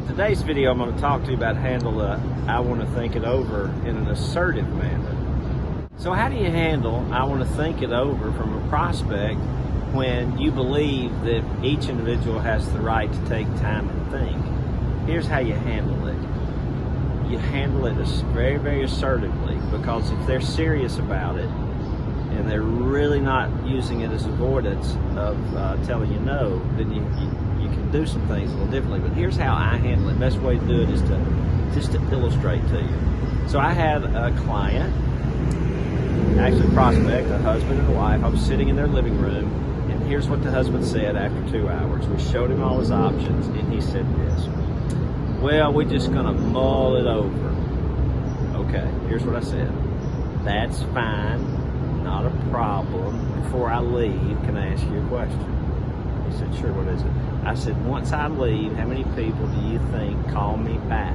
today's video, I'm going to talk to you about handle I want to think it over in an assertive manner. So how do you handle I want to think it over from a prospect when you believe that each individual has the right to take time and think? Here's how you handle it. You handle it very, very assertively, because if they're serious about it and they're really not using it as avoidance of telling you no, then you can do some things a little differently. But here's how I handle it. Best way to do it is just to illustrate to you. So I had a client, actually a prospect, a husband and a wife. I was sitting in their living room, and here's what the husband said after 2 hours. We showed him all his options, and he said this: well, we're just gonna mull it over. Okay, here's what I said. That's fine, not a problem. Before I leave, can I ask you a question? He said, sure, what is it? I said, once I leave, how many people do you think call me back?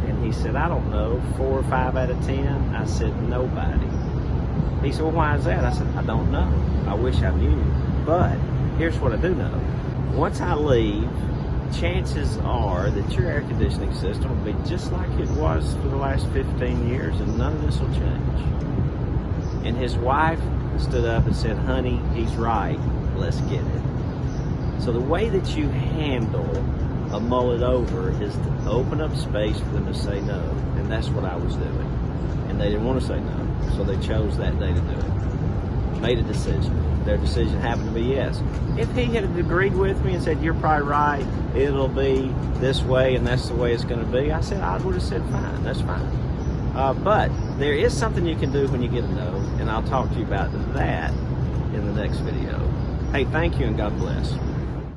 And he said, I don't know, 4 or 5 out of 10. I said, nobody. He said, well, why is that? I said, I don't know. I wish I knew. But here's what I do know. Once I leave, chances are that your air conditioning system will be just like it was for the last 15 years, and none of this will change. And his wife stood up and said, honey, he's right. Let's get it. So the way that you handle a mull it over is to open up space for them to say no. And that's what I was doing. And they didn't want to say no, so they chose that day to do it. Made a decision. Their decision happened to be yes. If he had agreed with me and said, you're probably right, it'll be this way and that's the way it's going to be, I would have said, fine, that's fine. But there is something you can do when you get a no, and I'll talk to you about that in the next video. Hey, thank you and God bless.